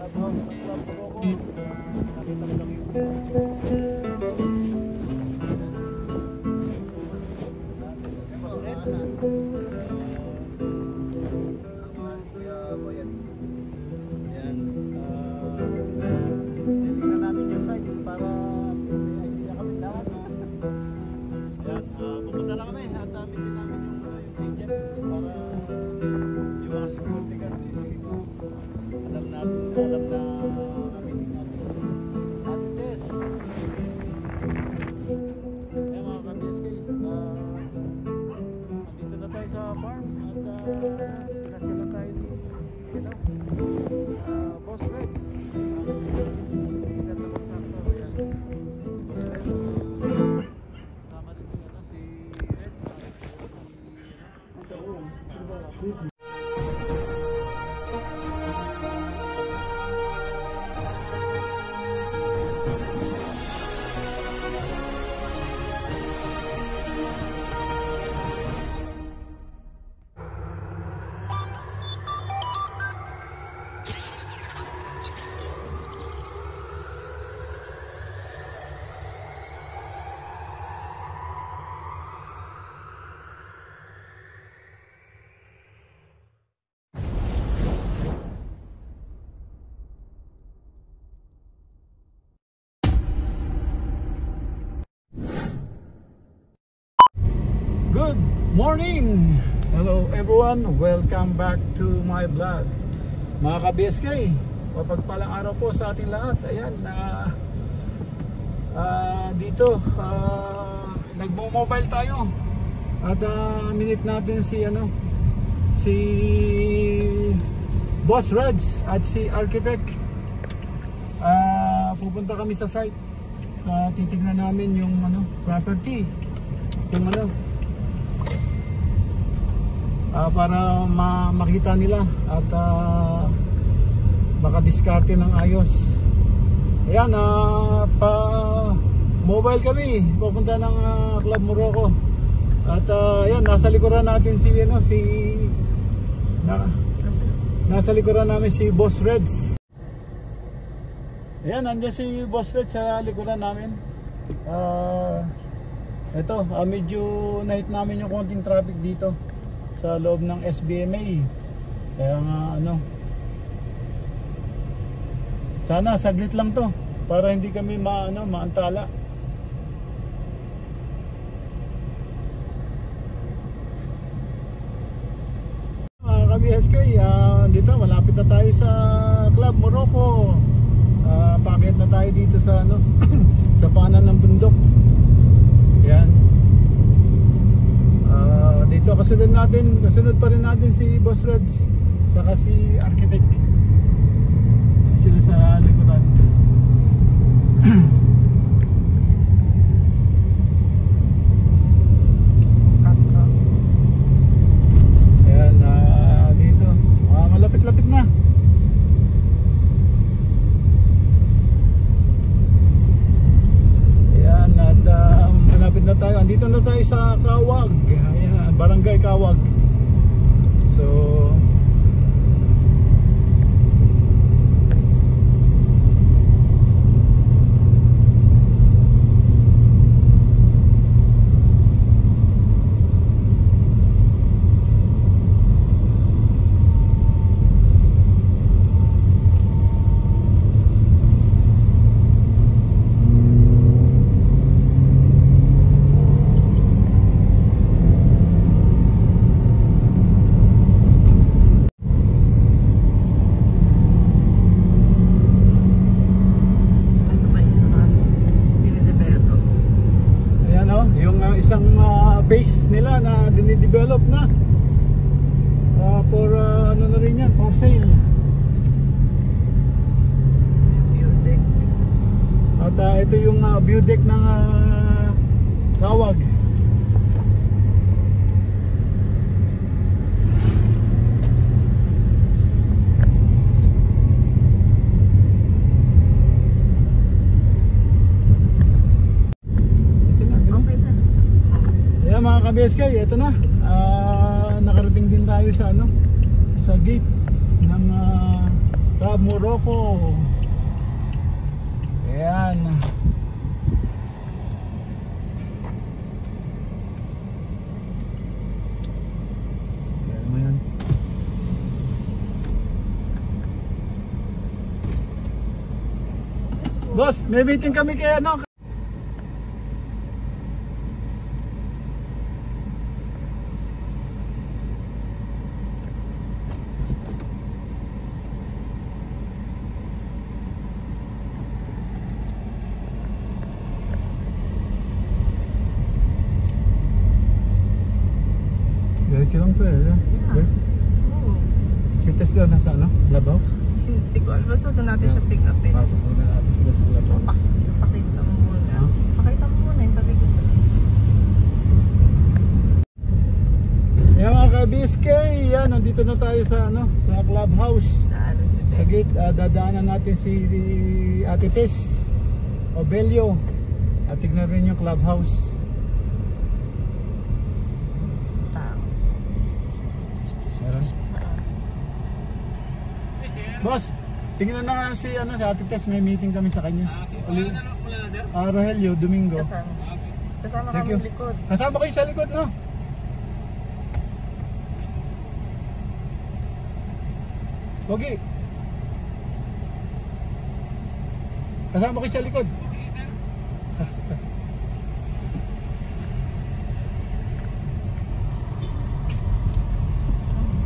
clubhouse ng Club Morocco. Nakita mo lang yung titignan namin yung site para may idea kami lahat. Pupunta na kami at meeting namin yung agent para yung mga security guard alam na meeting natin. Ate Tess, mga ka-BSK, nandito na tayo sa farm at kasi na tayo ni Boss Reds. Good morning! Hello everyone! Welcome back to my vlog. Mga ka-BSK, mapagpalang araw po sa ating lahat. Ayan, dito nagmo-mobile tayo. At minute natin si Boss Reds at si Architect. Pupunta kami sa site. Titignan namin yung property. Yung para makita nila at makadiskarte ng ayos. Ayan, pa mobile kami papunta ng Club Morocco. At ayan, nasa likuran natin nasa likuran namin si Boss Reds. Ayan, nandiyan si Boss Reds sa likuran namin. Ito, medyo night namin yung konting traffic dito sa loob ng SBMA. Kaya nga sana saglit lang to para hindi kami maantala. Ka-BSK, dito malapit na tayo sa Club Morocco. Paakyat na tayo dito sa sa paanan ng bundok. Yan. Dito kasunod pa rin natin si Boss Reds saka si Architect. Sila sa likuran. Ayan, dito malapit-lapit na. Ayan, at malapit na tayo. Andito na tayo sa Kawag. Ayan, Barangay Kawag. So isang base nila na dinidevelop na for na rin yan, for sale. View deck. At ito yung view deck ng Kawag. Mga ka-BSK, ito na. Nakarating din tayo sa sa gate ng Club Morocco. Ayan. Ayan mo yun. Boss, may meeting kami kay ano. Diretso lang sir. Si Tess daw nasa ano? Club house? Hindi ko alam. Basta doon natin siya pick up eh. Pasok muna natin sila sa club house. Pakita mo muna. Pakita mo muna yung paligid. Yan mga ka-BSK, yan, nandito na tayo sa ano, sa clubhouse. Daanan si Sa gate, dadaanan natin si Ate Tess Obelio. At tignan rin yung clubhouse. Meron? Boss, tingnan na nga si ano, si Ate Tess, may meeting kami sa kanya. Rogelio Domingo. Kasama. Kasama Thank kami you. likod. Kasama kayo sa likod, no? Pogi. Kasama kayo sa likod.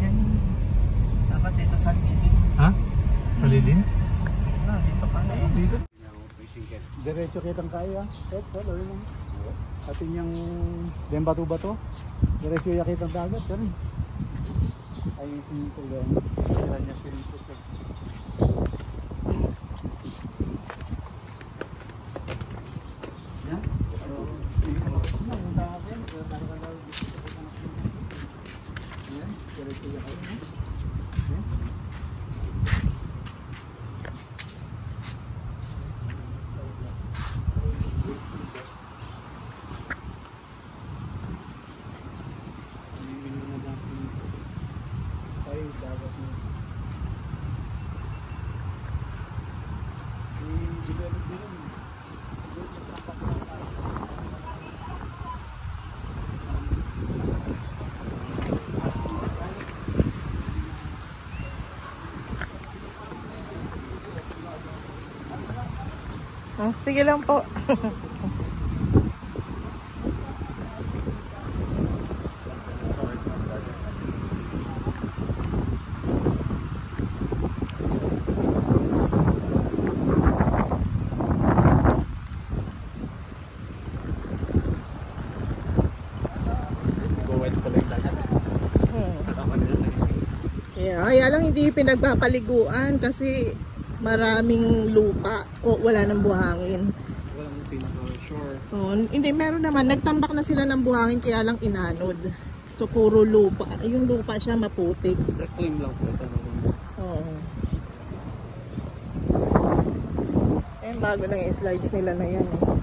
Diyan. Dapat dito sa lilim. Ha? Sa lilim? Dito pala eh. Dito? Diretso kitang kaya. Atin yung bato-bato. Diretso yakitang dagat. Pero ay yung swimming pool yan. Sila niya swimming pool. Yan? Diretso yakitang. Sige lang po. Kaya lang hindi pinagpapaliguan kasi maraming lupa o wala nang buhangin. Walang pinaka-sure. Hindi, meron naman. Nagtambak na sila ng buhangin kaya lang inanod. So puro lupa. Yung lupa siya maputik. Reclaim lang po ito. Oo. Eh, bago lang yung slides nila na yan eh.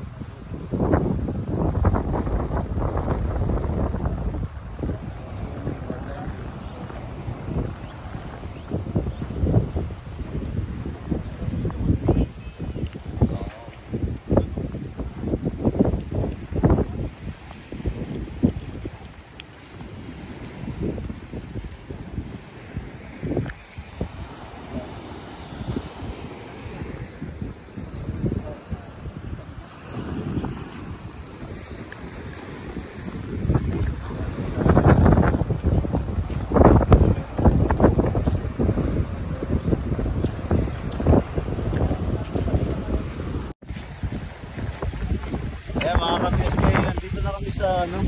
Sa ano,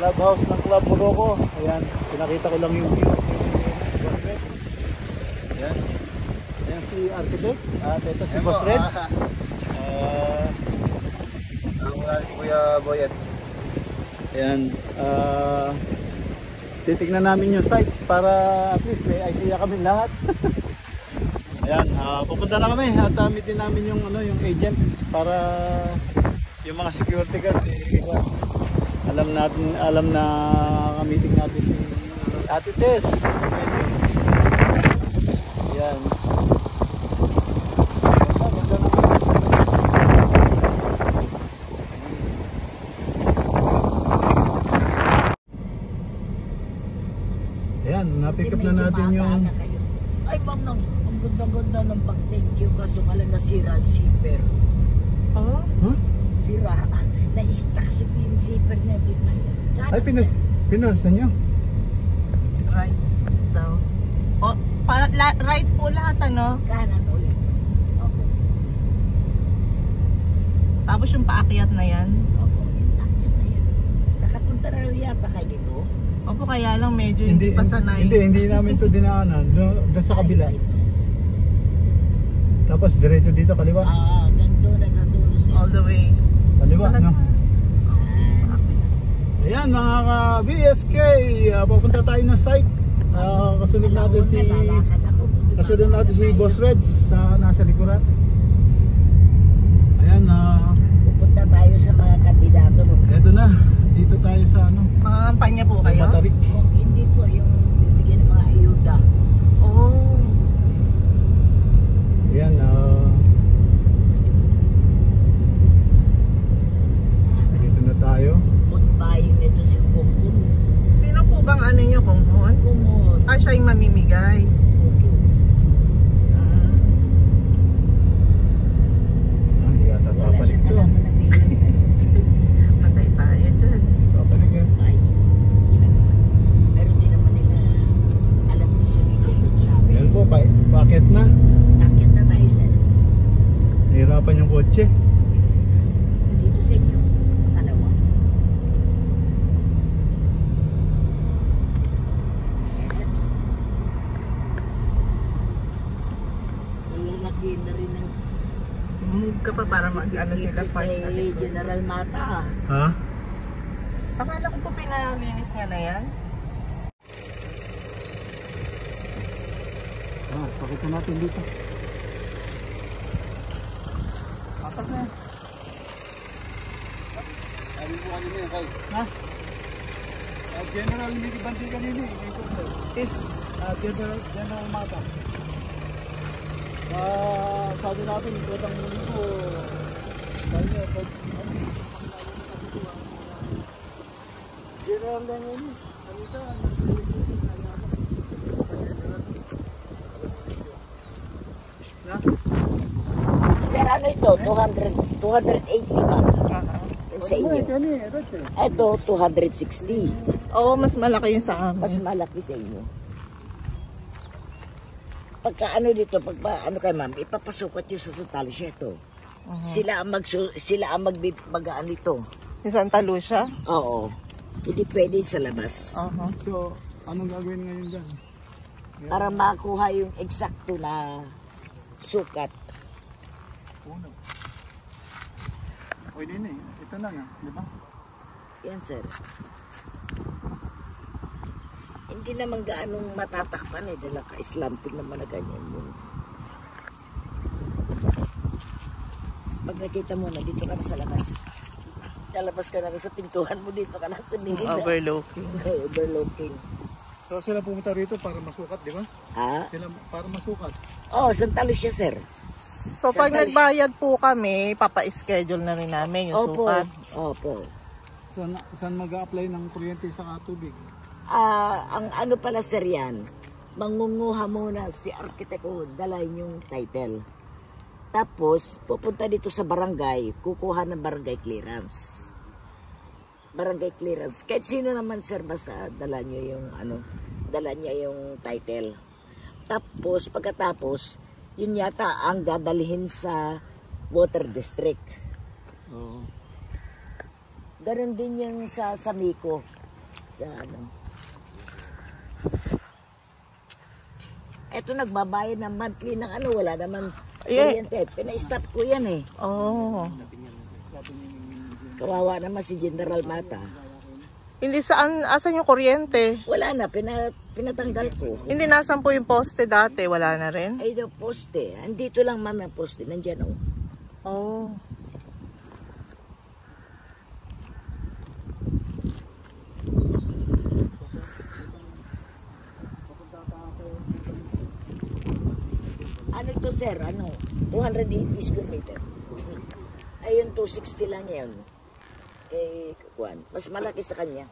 clubhouse ng Club Morocco. Ayan, pinakita ko lang yung view. Boss Rex. Ayan. Ayan si architect. At ito si Boss Rex. Wala si Kuya Boyet. Ayan. Titignan namin yung site para at least may idea kami lahat. Ayan, pupunta na kami at meeting namin yung ano, yung agent para yung mga security guard alam na meeting natin si Ate Tess. Ayan. natin yung... Maaga kayo. Ay ma'am, ang ganda-ganda ng pag-thank you kaso kala nasira ang zipper. Oh? Huh? Sira. Na-stuck si yung zipper niya. Ay, pinarsan nyo? Right daw. Oh, right po lahat, ano? Kanan ulit. Opo. Tapos yung paakyat na yan. Opo. Nakit na yan. Nakapunta na rin yata kayo dito. Opo, kaya lang medyo hindi pa sanay. Hindi namin to dinaanan. Doon sa kabila. Ay, Tapos diretso dito kaliwa. ganito na sa dulo siya. All the way. Kaliwa, no? Ah, Ayan mga ka-BSK, papunta tayo ng site. Kasunod natin si Boss Reds sa nasa likuran. Ayan, pupunta tayo sa mga kandidato. eto na. Dito tayo sa ano? Mga kampanya po kayo? Matarik. Kung hindi po yung bibigyan ng mga ayuda. Oh. Ayan, dito na tayo. Food buying nito si Kumun. Sino po bang ano nyo, Konghon? Kumun. Ah, siya yung mamimigay. Hindi yata Wala papalik siya to. kalaman na bigyan. Patay tayo dyan. Papalik yan. Ay, ginagawa. Pero di naman nila alam kung sino yung namin. Ayan po, paket na. Nakit na tayo sa Nahirapan yung kotse. dito sa inyo. Pangalawa. Eps. Lalaki na rin ng Move ka pa para mag-ano sila parts sa likod. General Mata. Ha? Akala ko po pinalinis nga na yan. Pakita natin dito. Apat na yan. Sabi po kanina yun, Kai. Ha? General Miki Banti kanina eh. Is, General Mata. Sabi natin, ito ang muli ko. Sabi niya, General lang yun. Ano siya? Sir, ano ito? 280 ba? Sa inyo. Ito, 260. Oo, mas malaki yung sa Mas amin. malaki sa inyo. Pagka ano dito, ano kay ma'am, ipapasukat yung sa Santa Lucia ito. Sila ang mag-ano ito. Yung Santa Lucia? Oo. Hindi pwede sa labas. So, anong gagawin ngayon dyan? Para makuha yung eksakto na sukat. Puno. Pwede na eh. Ito na nga, di ba? Yan, sir. Hindi naman gaanong matatakpan eh. Dala ka-islampin naman na ganyan yun. Pag nakita mo na, dito ka na sa labas. Lalabas ka na sa pintuan mo, dito ka na sa nilid. Overlooking. Overlooking. So sila pumunta rito para masukat, di ba? Ah? Sila para masukat. Oh, Santa Lucia, sir. So, pag nagbayad po kami, papa-schedule na rin namin yung Opo. sukat. Opo. Saan mag-a-apply ng kuryente sa tubig? Ang ano pala, sir, yan, mangunguha muna si arkitekto, dalahin yung title. Tapos, pupunta dito sa barangay, kukuha ng barangay clearance. Barangay clearance. Kahit sino naman, sir, basta dala nyo yung, dala niya yung title. Tapos, pagkatapos, yun yata ang dadalhin sa water district. Oo. Ganon din yung sa Miko. Sa Eto, nagbabayad ng monthly ng wala naman kuryente. Pina-stop ko yan eh. Oh. Kawawa naman si General Mata. Hindi asan yung kuryente? Wala na, pinatanggal ko. Hindi nasan po yung poste dati, wala na rin? Ay, daw poste. Andito lang ma'am ang poste, nandyan oh. Oh. Ano ito sir, 280 square meter. Ayun, 260 lang yan. Eh, kuwan, mas malaki sa kanya.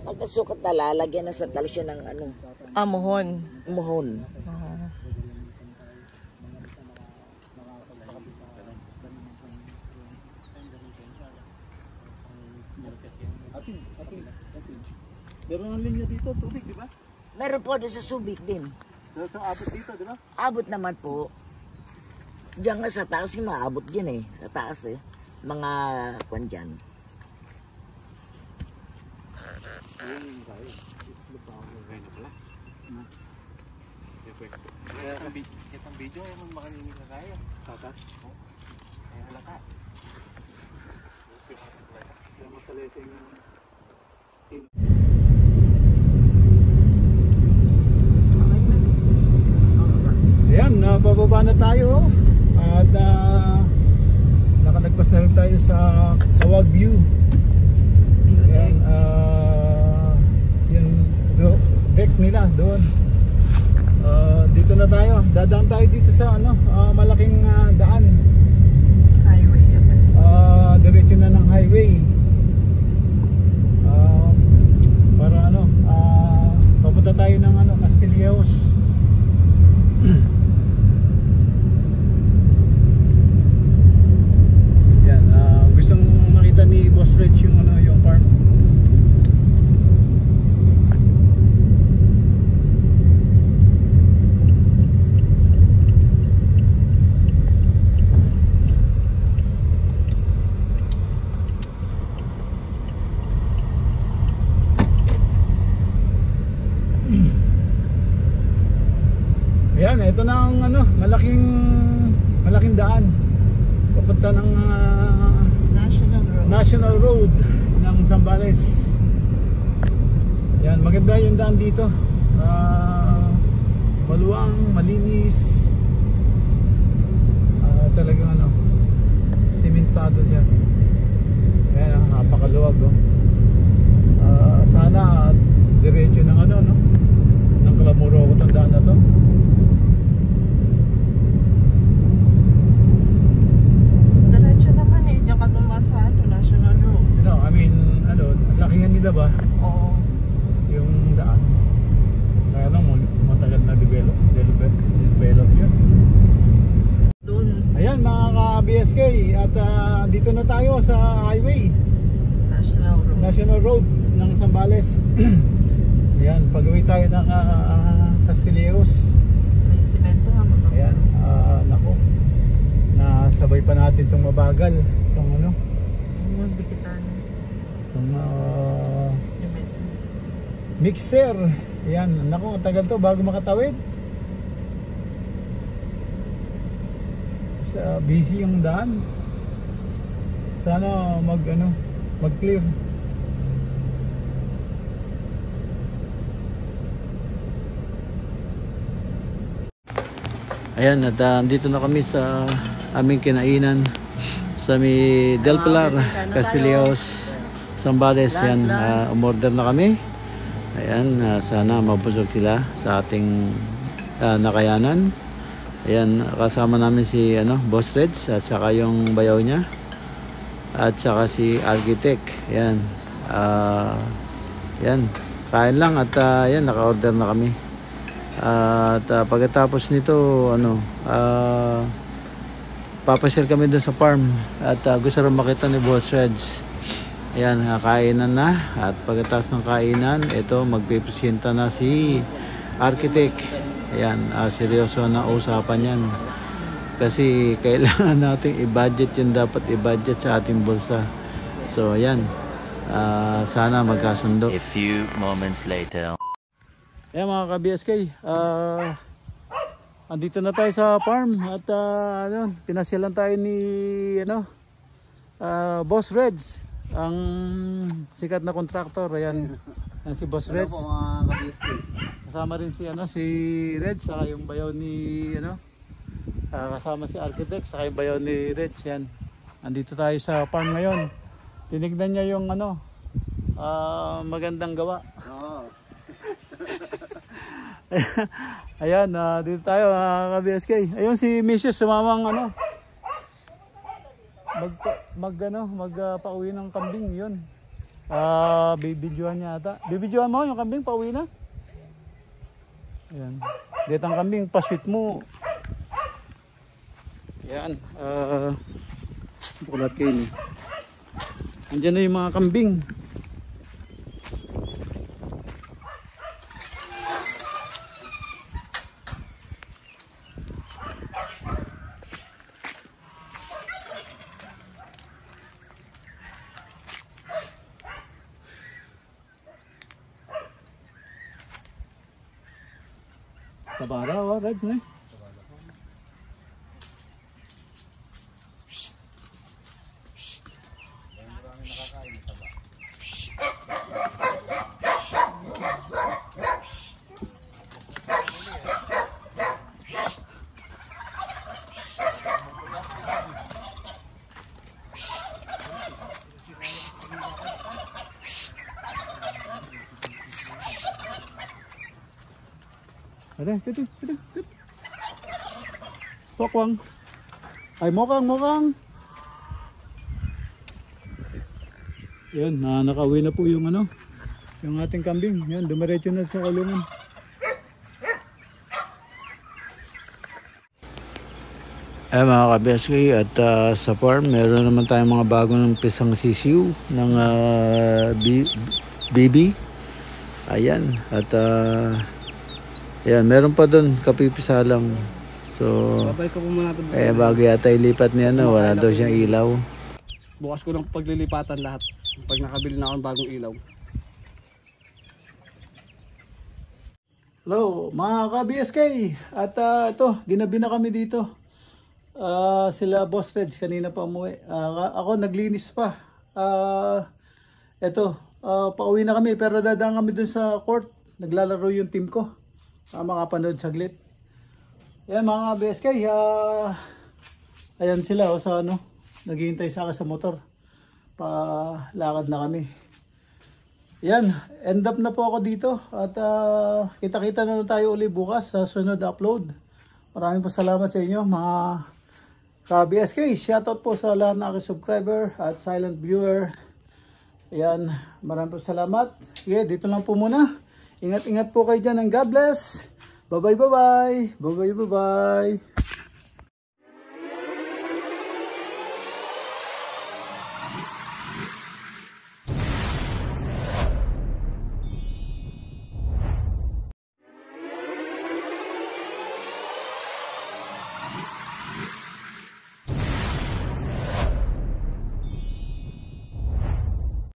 Pag nasukat na, lalagyan na sa talo siya ng ano, Amuhon. muhon. Meron ng linya dito, tubig, di ba? Meron po doon sa Subic din. So abot dito, di ba? Abot naman po. Diyan nga sa taas, maabot dyan eh. Sa taas eh. Mga kwan dyan. Itong video ay makalinig na tayo. Tatas? Ay halaka. Yung masalesing ayan, pababa na tayo at nakalagpas na rin tayo sa Kawag View. Ayan, yung deck nila doon. Dito na tayo, dadaan tayo dito sa ano, malaking daan. Highway. Diretso na ng highway. Para ano, papunta tayo ng ano, Castilleos. Yan, gustong makita ni Boss Reg yung ano, yung farm. Ayan, ito na ang ano, malaking daan papunta ng National Road ng Zambales. Ayan, maganda yung daan dito. Maluwang, malinis. Talagang ano, simentado siya. Ayan, napakaluwag oh. Sana diretso ng ano, no? Ng Clamoroco tong daan na to. Lakihan nila ba? Oo. Yung daan. Kaya lang matagal na develop yun. Doon. Ayan mga ka-BSK at dito na tayo sa highway. National Road ng Zambales. Ayan, pag-uwi tayo ng Castilleos. May simento nga ba? Ayan, nako. Nasabay pa natin itong mabagal. Itong ano? Dikitan. Mixer. Ayan, naku, ang tagal to bago makatawid. Busy yung daan. Sana mag-clear. Ayan, at dito na kami sa aming kinainan sa may Del Pilar, Castilleos, Zambales. Yan, umorder na kami. Ayan, sana mabusog sila sa ating nakayanan. Ayan, kasama namin si Boss Reds at saka yung bayaw niya at saka si Architect. Ayan, yan, kain lang at yan, naka-order na kami. At pagkatapos nito papasyal kami dun sa farm at gusto rin makita ni Boss Reds. Ayan, kainan na at pagkatapos ng kainan, ito magpipresenta na si Architect. Ayan, seryoso na usapan yan kasi kailangan natin i-budget yung dapat i-budget sa ating bulsa. So ayan, sana magkasundo. A few moments later. Ayan mga ka-BSK, andito na tayo sa farm at pinasyalan tayo ni Boss Reds, ang sikat na contractor. Ayan, si Boss Reds. Kasama rin si si Reds, saka yung bayaw ni kasama si Architect, saka yung bayaw ni Reds. Yan, andito tayo sa farm ngayon. Tinignan niya yung magandang gawa. Ayan, dito tayo mga ka-BSK. Ayun si Mrs. sumamang pauwi ng kambing 'yun. Bibidyohan niya ata. Bibidyohan mo yung kambing pauwi na. Ayan. Dito ang kambing, pasweet mo. Ayan. Bukulat kayo ni. Andiyan na yung mga kambing. Tabara, Reds, ne? Ada, tuh. Pokwang. Ay, mokang. Yan, nakauwi na po yung yung ating kambing. Yan, dumiretso na sa kulungan. Ay mga kabeski, at sa farm meron naman tayong mga bagong pisang sisiw ng BB. Ayan, at ayan, meron pa doon, kapipisa lang. So, babalik ko muna ito. bago yata ilipat niya wala daw siyang ilaw. Bukas ko ng paglilipatan lahat. Pag nakabili na ako ng bagong ilaw. Hello mga ka-BSK. At ito, ginabi na kami dito. Sila Boss Reds kanina pa umuwi. Ako naglinis pa. Pauwi na kami pero dadaan kami dun sa court. Naglalaro yung team ko. Makapanood saglit. Yan mga BSK, ayan sila sa naghihintay sa akin sa motor. Palakad na kami. Yan, end up na po ako dito at kita-kita na tayo uli bukas sa sunod upload. Maraming po salamat sa inyo mga ka-BSK. Shoutout po sa lahat ng aking subscriber at silent viewer. Ayan, maraming po salamat. Sige, dito lang po muna. Ingat-ingat po kayo dyan and God bless. Bye-bye.